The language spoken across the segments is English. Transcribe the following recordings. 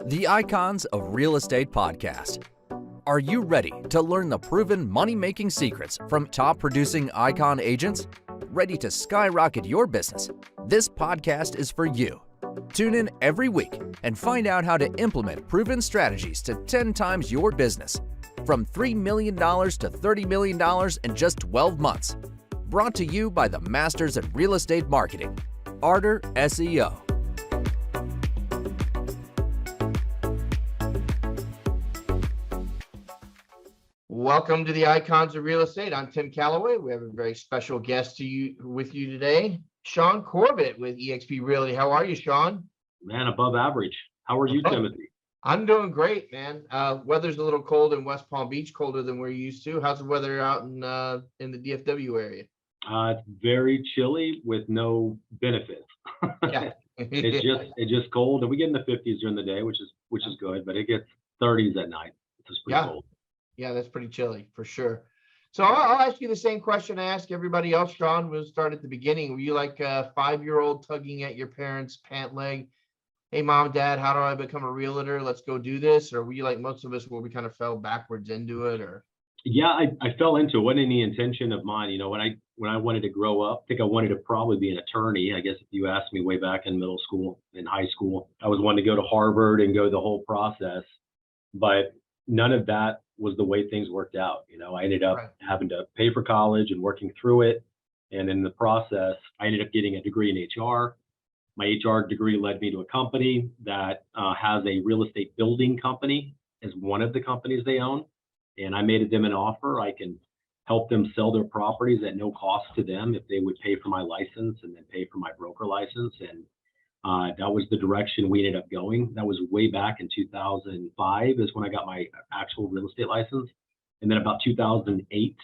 The Icons of Real Estate podcast. Are you ready to learn the proven money-making secrets from top-producing Icon agents? Ready to skyrocket your business? This podcast is for you. Tune in every week and find out how to implement proven strategies to 10 times your business. From $3 million to $30 million in just 12 months. Brought to you by the Masters in Real Estate Marketing, Arter SEO. Welcome to the Icons of Real Estate. I'm Tim Calloway. We have a very special guest with you today, Shaune Corbett with eXp Realty. How are you, Shaune? Man, above average. How are you, Timothy? I'm doing great, man. Weather's a little cold in West Palm Beach, colder than we're used to. How's the weather out in the DFW area? It's very chilly with no benefits. Yeah. it's just cold, and we get in the 50s during the day, which is good, but it gets 30s at night. It's just pretty cold. Yeah, that's pretty chilly for sure. So I'll ask you the same question I ask everybody else. Shaune, we'll start at the beginning. Were you like a 5-year-old tugging at your parents' pant leg? Hey, mom, dad, how do I become a realtor? Let's go do this. Or were you like most of us where we kind of fell backwards into it? Or yeah, I fell into it. Wasn't any intention of mine. You know, when I wanted to grow up, I think I wanted to probably be an attorney. I guess if you asked me way back in middle school and high school, I was wanting to go to Harvard and go the whole process. But none of that was the way things worked out. You know, I ended up having to pay for college and working through it. And in the process, I ended up getting a degree in HR. My HR degree led me to a company that has a real estate building company as one of the companies they own. And I made them an offer. I can help them sell their properties at no cost to them if they would pay for my license and then pay for my broker license. And that was the direction we ended up going. That was way back in 2005 is when I got my actual real estate license. And then about 2008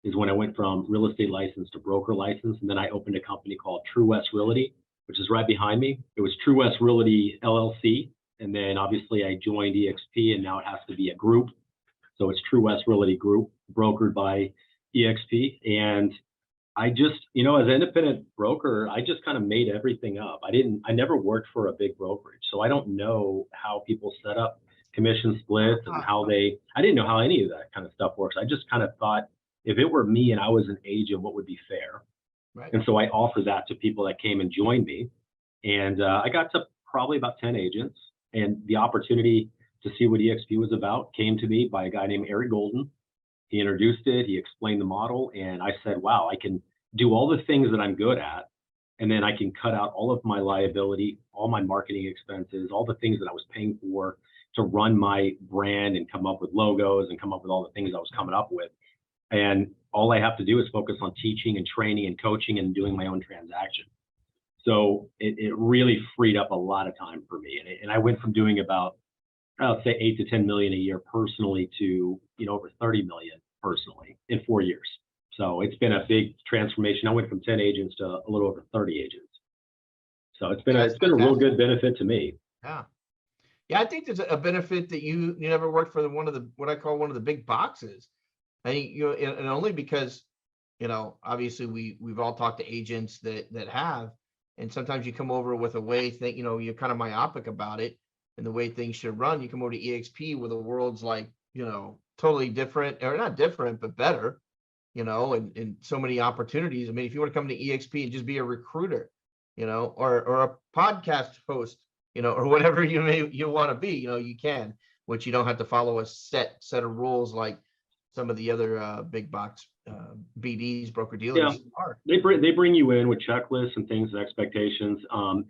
is when I went from real estate license to broker license. And then I opened a company called True West Realty, which is right behind me. It was True West Realty LLC. And then obviously I joined eXp, and now it has to be a group. So it's True West Realty Group, brokered by eXp. And I just, you know, as an independent broker, I just kind of made everything up. I never worked for a big brokerage, so I don't know how people set up commission splits and I didn't know how any of that kind of stuff works. I just kind of thought if it were me and I was an agent, what would be fair? Right. And so I offered that to people that came and joined me. And I got to probably about 10 agents, and the opportunity to see what eXp was about came to me by a guy named Eric Golden. He introduced it, he explained the model, and I said, wow, I can do all the things that I'm good at, and then I can cut out all of my liability, all my marketing expenses, all the things that I was paying for to run my brand and come up with logos and come up with all the things I was coming up with. And all I have to do is focus on teaching and training and coaching and doing my own transaction. So it really freed up a lot of time for me. And I went from doing about, I'll say 8 to 10 million a year personally to, you know, over 30 million personally in 4 years. So it's been a big transformation. I went from 10 agents to a little over 30 agents. So it's been a real good benefit to me. Yeah. Yeah, I think there's a benefit that you never worked for what I call one of the big boxes. I think and only because, you know, obviously we've all talked to agents that have, and sometimes you come over with a way that, you know, you're kind of myopic about it and the way things should run. You come over to eXp where the world's like, you know, totally different, or not different, but better, you know, and so many opportunities. I mean, if you want to come to eXp and just be a recruiter, you know, or a podcast host, you know, or whatever you want to be, you know, you can, which you don't have to follow a set of rules like some of the other big box BDs, broker dealers are. They bring you in with checklists and things and expectations.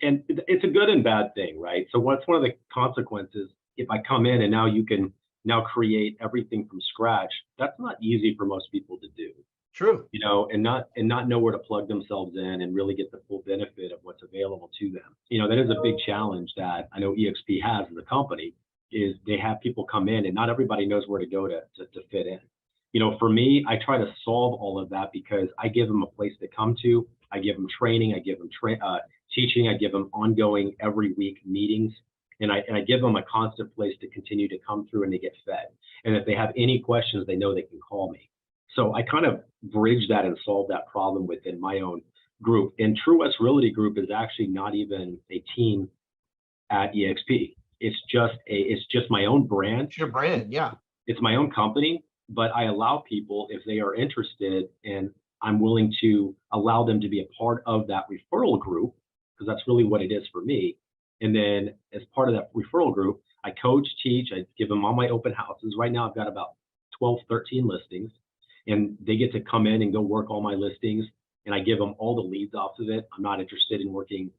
And it's a good and bad thing, right? So what's one of the consequences if I come in and now you can now create everything from scratch? That's not easy for most people to do. True. You know, and not know where to plug themselves in and really get the full benefit of what's available to them. You know, that is a big challenge that I know eXp has as a company, is they have people come in and not everybody knows where to go to fit in. You know, for me, I try to solve all of that because I give them a place to come to. I give them training. I give them teaching. I give them ongoing every week meetings. And I give them a constant place to continue to come through and to get fed. And if they have any questions, they know they can call me. So I kind of bridge that and solve that problem within my own group. And True West Realty Group is actually not even a team at eXp. it's just my own brand. It's your brand. Yeah. It's my own company, but I allow people, if they are interested, and I'm willing to allow them to be a part of that referral group, because that's really what it is for me. And then as part of that referral group, I coach, teach, I give them all my open houses. Right now, I've got about 12, 13 listings, and they get to come in and go work all my listings. And I give them all the leads off of it. I'm not interested in working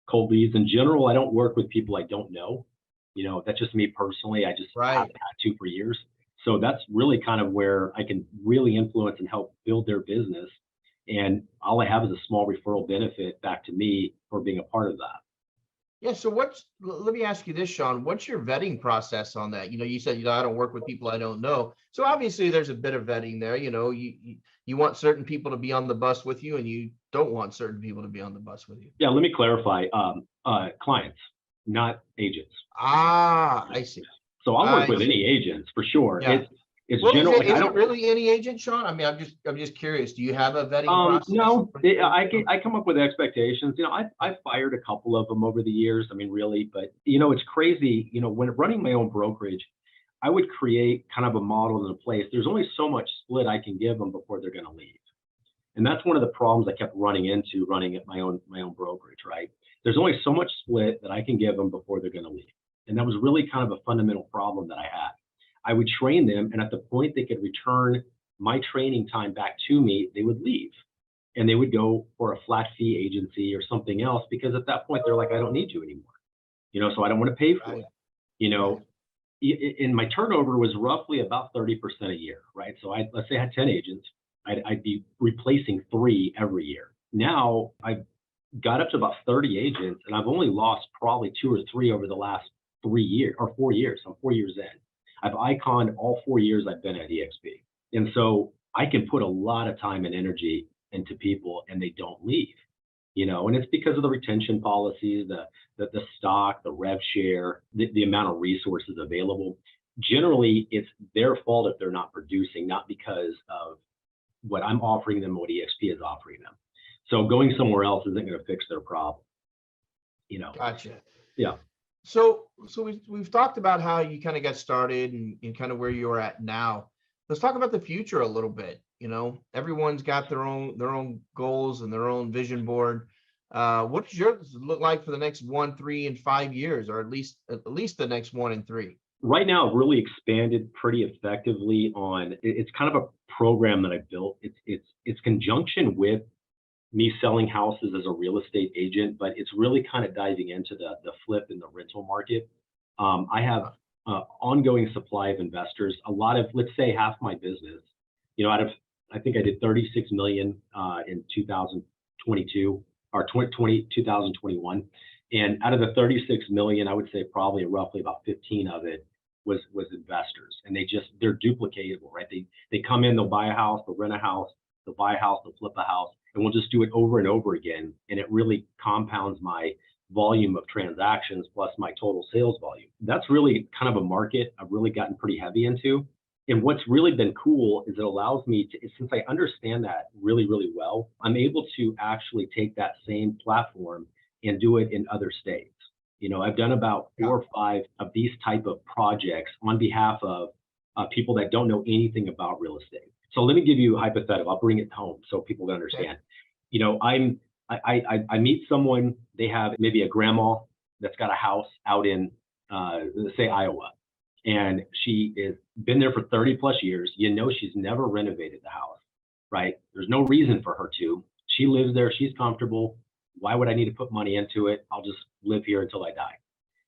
cold leads. In general, I don't work with people I don't know. You know, that's just me personally. I just haven't had to for years. So that's really kind of where I can really influence and help build their business. And all I have is a small referral benefit back to me for being a part of that. Yeah. So let me ask you this, Shaune, what's your vetting process on that? You said, I don't work with people I don't know. So obviously there's a bit of vetting there. You want certain people to be on the bus with you, and you don't want certain people to be on the bus with you. Yeah. Let me clarify, clients, not agents. I see. So I'll work with any agents for sure. Yeah. It's Well, general. is it really any agent, Shaune? I mean, I'm just curious. Do you have a vetting process? No, I come up with expectations. I've fired a couple of them over the years. I mean, really, but it's crazy. When running my own brokerage, I would create kind of a model in a place. There's only so much split I can give them before they're going to leave, and that's one of the problems I kept running into running at my own brokerage. Right? There's only so much split that I can give them before they're going to leave, and that was really kind of a fundamental problem that I had. I would train them, and at the point they could return my training time back to me, they would leave, and they would go for a flat fee agency or something else, because at that point they're like, I don't need you anymore, so I don't want to pay for it. And my turnover was roughly about 30% a year, right? So let's say I had 10 agents, I'd be replacing 3 every year. Now I've got up to about 30 agents, and I've only lost probably 2 or 3 over the last 3 years or 4 years. I'm 4 years in. I've iconed all 4 years I've been at EXP. And so I can put a lot of time and energy into people, and they don't leave, and it's because of the retention policies, the stock, the rev share, the amount of resources available. Generally, it's their fault if they're not producing, not because of what I'm offering them, what EXP is offering them. So going somewhere else isn't going to fix their problem, Gotcha. Yeah. So we've talked about how you kind of got started and kind of where you're at now. Let's talk about the future a little bit. Everyone's got their own goals and their own vision board. What does yours look like for the next 1, 3, and 5 years, or at least the next 1 and 3? Right now, I've really expanded pretty effectively on. It's kind of a program that I built. It's conjunction with me selling houses as a real estate agent, but it's really kind of diving into the flip in the rental market. I have ongoing supply of investors. A lot of, let's say, half my business, I think I did 36 million in 2022 or 2021. And out of the 36 million, I would say probably roughly about 15 of it was investors. And they're duplicatable, right? They come in, they'll buy a house, they'll rent a house, they'll buy a house, they'll flip a house, and we'll just do it over and over again. And it really compounds my volume of transactions plus my total sales volume. That's really kind of a market I've really gotten pretty heavy into. And what's really been cool is it allows me to, since I understand that really, really well, I'm able to actually take that same platform and do it in other states. I've done about 4 or 5 of these type of projects on behalf of people that don't know anything about real estate. So let me give you a hypothetical. I'll bring it home so people can understand. I meet someone, they have maybe a grandma that's got a house out in, let's say, Iowa, and she has been there for 30 plus years. She's never renovated the house, right? There's no reason for her to. She lives there. She's comfortable. Why would I need to put money into it? I'll just live here until I die.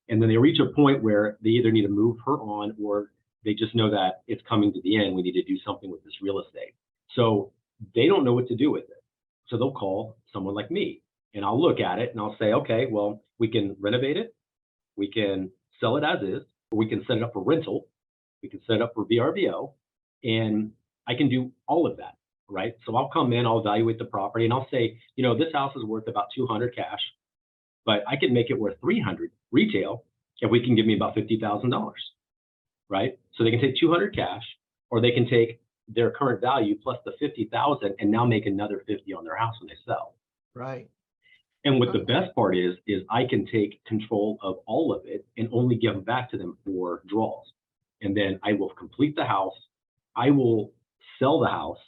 And then they reach a point where they either need to move her on, or they just know that it's coming to the end. We need to do something with this real estate. So they don't know what to do with it. So they'll call someone like me, and I'll look at it and I'll say, okay, well, we can renovate it. We can sell it as is, or we can set it up for rental. We can set it up for VRBO, and I can do all of that, right? So I'll come in, I'll evaluate the property, and I'll say, this house is worth about 200 cash, but I can make it worth 300 retail if we can give me about $50,000, right? So they can take 200 cash, or they can take their current value plus the 50,000 and now make another 50 on their house when they sell. Right. And what the best part is I can take control of all of it and only give them back to them for draws. And then I will complete the house. I will sell the house,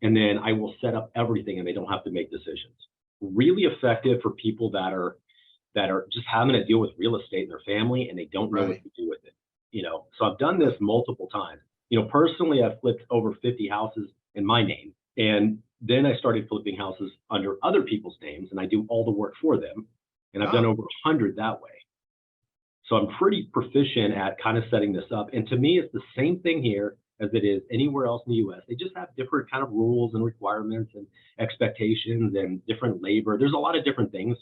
and then I will set up everything, and they don't have to make decisions. Really effective for people that are just having to deal with real estate in their family and they don't know what to do with it. So I've done this multiple times. Personally, I've flipped over 50 houses in my name, and then I started flipping houses under other people's names, and I do all the work for them. And I've done over 100 that way. So I'm pretty proficient at kind of setting this up. And to me, it's the same thing here as it is anywhere else in the US. They just have different kind of rules and requirements and expectations and different labor. There's a lot of different things,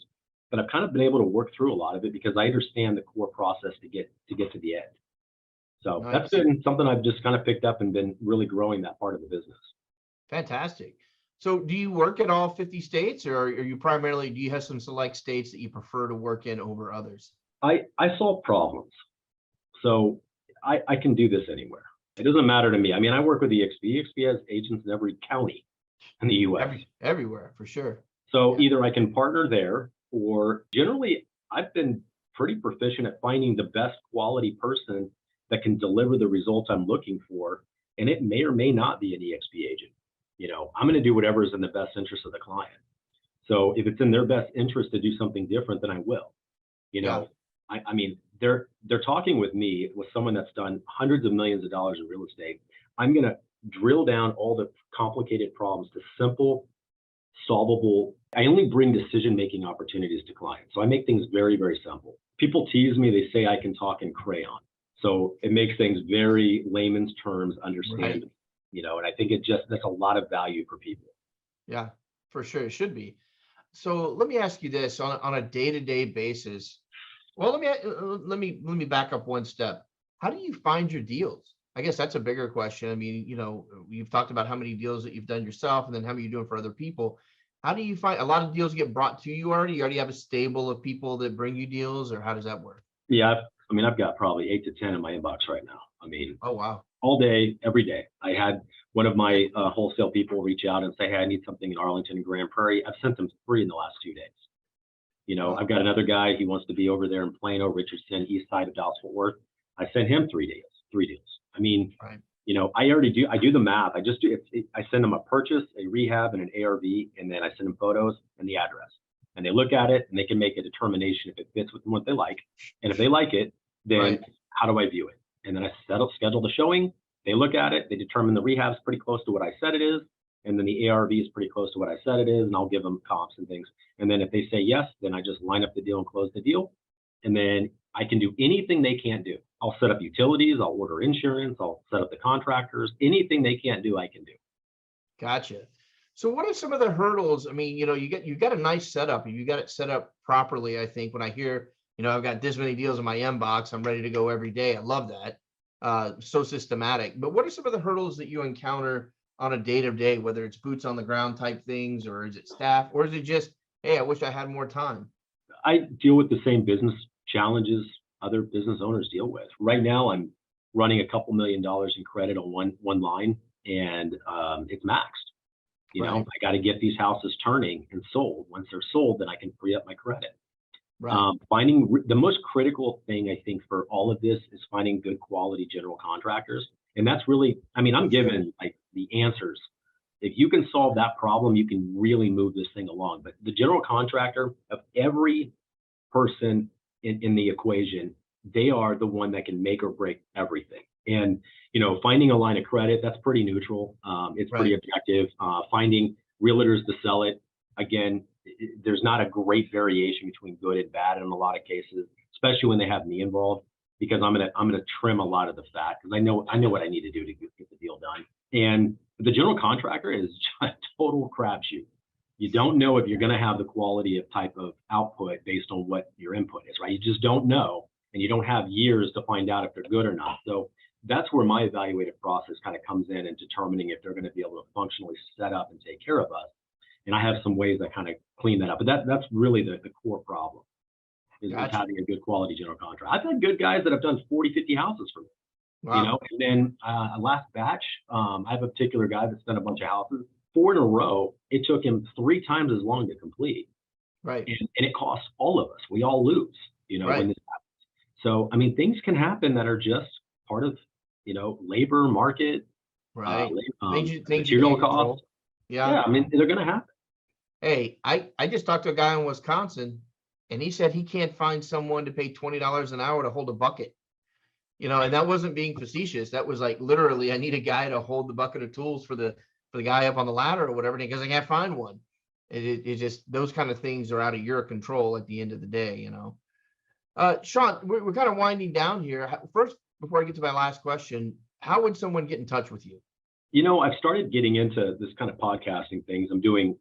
but I've kind of been able to work through a lot of it because I understand the core process to get to the end. So that's been something I've just kind of picked up and been really growing that part of the business. Fantastic. So do you work at all 50 states, or are you primarily, do you have some select states that you prefer to work in over others? I solve problems. So I can do this anywhere. It doesn't matter to me. I mean, I work with EXP. EXP has agents in every county in the US. Everywhere, for sure. So either I can partner there, or generally I've been pretty proficient at finding the best quality person that can deliver the results I'm looking for. And it may or may not be an EXP agent. I'm going to do whatever is in the best interest of the client. So if it's in their best interest to do something different, then I will. I mean, they're talking with me, with someone that's done hundreds of millions of dollars in real estate. I'm going to drill down all the complicated problems to simple, solvable. I only bring decision-making opportunities to clients. So I make things very, very simple. People tease me. They say I can talk in crayon. So it makes things very layman's terms understandable, and I think that's a lot of value for people. Yeah, for sure. It should be. So let me ask you this on a day-to-day basis. Well, let me back up one step. How do you find your deals? I guess that's a bigger question. I mean, you've talked about how many deals that you've done yourself and then how many you're doing for other people. How do you find a lot of deals get brought to you already? You already have a stable of people that bring you deals, or how does that work? Yeah, I've got probably 8 to 10 in my inbox right now. Oh, wow. All day, every day. I had one of my wholesale people reach out and say, hey, I need something in Arlington and Grand Prairie. I've sent them 3 in the last 2 days. I've got another guy, he wants to be over there in Plano, Richardson, east side of Dallas, Fort Worth. I sent him 3 deals. I mean, I do the math. I send them a purchase, a rehab, and an ARV, and then I send them photos and the address. And they look at it and they can make a determination if it fits with what they like. And if they like it, then how do I view it? And then I schedule the showing. They look at it, they determine the rehab's pretty close to what I said it is. And then the ARV is pretty close to what I said it is. And I'll give them comps and things. And then if they say yes, then I just line up the deal and close the deal. And then I can do anything they can't do. I'll set up utilities, I'll order insurance, I'll set up the contractors, anything they can't do, I can do. Gotcha. So what are some of the hurdles? I mean, you got a nice setup. You got it set up properly. I think when I hear, I've got this many deals in my inbox, I'm ready to go every day. I love that. So systematic. But what are some of the hurdles that you encounter on a day-to-day, whether it's boots on the ground type things, or is it staff, or is it just, hey, I wish I had more time? I deal with the same business challenges other business owners deal with. Right now, I'm running a couple $1 million in credit on one line, and it's maxed. I got to get these houses turning and sold. Once they're sold, then I can free up my credit. Finding the most critical thing, I think, for all of this is finding good quality general contractors. And that's really, I'm given like the answers. If you can solve that problem, you can really move this thing along. But the general contractor, of every person in the equation, they are the one that can make or break everything. And, finding a line of credit, that's pretty neutral. It's pretty objective. Finding realtors to sell it, again, there's not a great variation between good and bad in a lot of cases, especially when they have me involved, because I'm gonna trim a lot of the fat, because I know what I need to do to get the deal done. And the general contractor is a total crapshoot. You don't know if you're going to have the quality of type of output based on what your input is, right? You just don't know, and you don't have years to find out if they're good or not. So that's where my evaluative process kind of comes in determining if they're going to be able to functionally set up and take care of us. And I have some ways I kind of clean that up, but that's really the core problem is having a good quality general contractor. I've had good guys that have done 40, 50 houses for me. And then last batch, I have a particular guy that's done a bunch of houses, 4 in a row. It took him 3 times as long to complete. Right. And it costs all of us. We all lose, when Right. this happens. So, I mean, things can happen that are just part of, labor market, Right. Things you material can't costs. control. Yeah. Yeah, I mean, they're going to happen. Hey, I just talked to a guy in Wisconsin, and he said he can't find someone to pay $20 an hour to hold a bucket. And that wasn't being facetious. That was like literally, I need a guy to hold the bucket of tools for the guy up on the ladder or whatever, because I can't find one. It just, those kind of things are out of your control at the end of the day. Shaune, we're kind of winding down here. First, before I get to my last question, how would someone get in touch with you? I've started getting into this kind of podcasting things. I'm doing,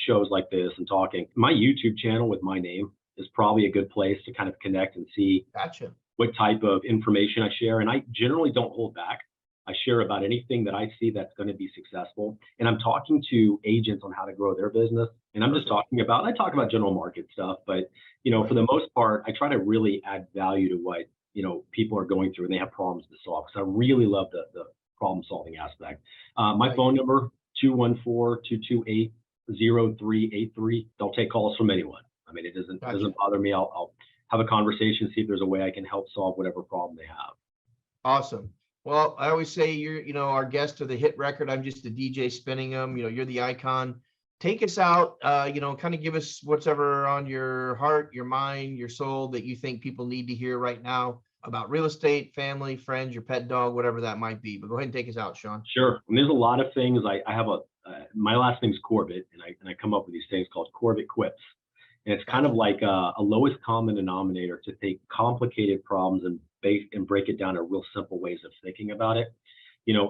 shows like this and talking. My YouTube channel with my name is probably a good place to kind of connect and see Gotcha. what type of information I share. And I generally don't hold back. I share about anything that I see that's going to be successful. And I'm talking to agents on how to grow their business. And I'm just talking about, I talk about general market stuff, but, for the most part, I try to really add value to what, people are going through and they have problems to solve. Because I really love the problem solving aspect. My phone number, 214-228-0383. They'll take calls from anyone. I mean, it doesn't bother me. I'll have a conversation, see if there's a way I can help solve whatever problem they have. Awesome. Well, I always say you're, our guests are the hit record. I'm just the DJ spinning them. You're the icon. Take us out, kind of give us whatever on your heart, your mind, your soul that you think people need to hear right now about real estate, family, friends, your pet dog, whatever that might be. But go ahead and take us out, Shaune. Sure. And there's a lot of things. I have my last name's Corbett, and I come up with these things called Corbett quips. And it's kind of like a lowest common denominator to take complicated problems and break it down to real simple ways of thinking about it.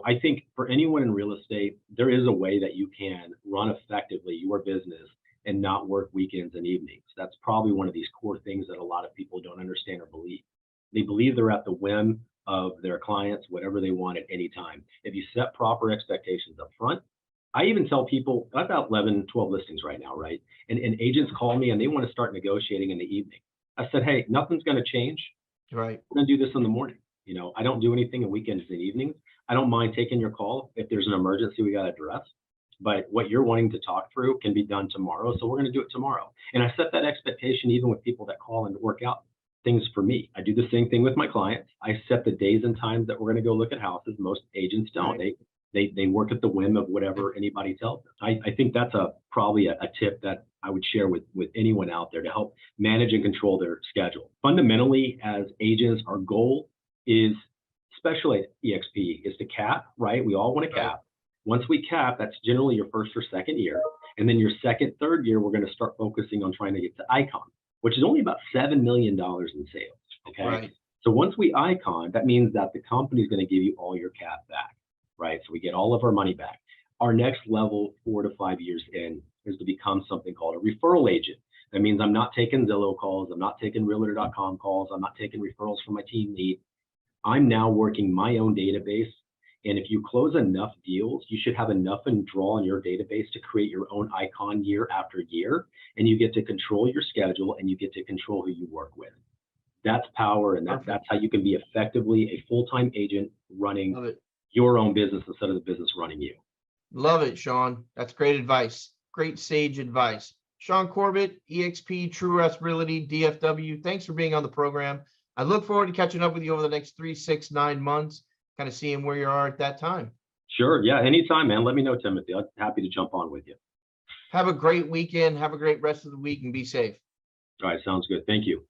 I think for anyone in real estate, there is a way that you can run effectively your business and not work weekends and evenings. That's probably one of these core things that a lot of people don't understand or believe. They believe they're at the whim of their clients, whatever they want at any time. If you set proper expectations up front, I even tell people, I've got 11, 12 listings right now, right? And agents call me and they want to start negotiating in the evening. I said, hey, nothing's going to change. Right. We're going to do this in the morning. I don't do anything in weekends and evenings. I don't mind taking your call if there's an emergency we got to address. But what you're wanting to talk through can be done tomorrow. So we're going to do it tomorrow. And I set that expectation even with people that call and work out things for me. I do the same thing with my clients. I set the days and times that we're going to go look at houses. Most agents don't. Right. They work at the whim of whatever anybody tells them. I think that's probably a tip that I would share with anyone out there to help manage and control their schedule. Fundamentally, as agents, our goal is, especially at EXP, is to cap, right? We all want to cap. Once we cap, that's generally your first or second year. And then your second, third year, we're going to start focusing on trying to get to icon, which is only about $7 million in sales. Okay. Right. So once we icon, that means that the company is going to give you all your cap back, right? So we get all of our money back. Our next level, 4 to 5 years in, is to become something called a referral agent. That means I'm not taking Zillow calls. I'm not taking realtor.com calls. I'm not taking referrals from my team lead. I'm now working my own database. And if you close enough deals, you should have enough and draw in your database to create your own icon year after year. And you get to control your schedule and you get to control who you work with. That's power. And that's how you can be effectively a full-time agent running your own business instead of the business running you. Love it, Shaune. That's great advice. Great sage advice. Shaune Corbett, EXP, True West Realty, DFW. Thanks for being on the program. I look forward to catching up with you over the next 3, 6, 9 months, kind of seeing where you are at that time. Sure. Yeah. Anytime, man. Let me know, Timothy. I'm happy to jump on with you. Have a great weekend. Have a great rest of the week and be safe. All right. Sounds good. Thank you.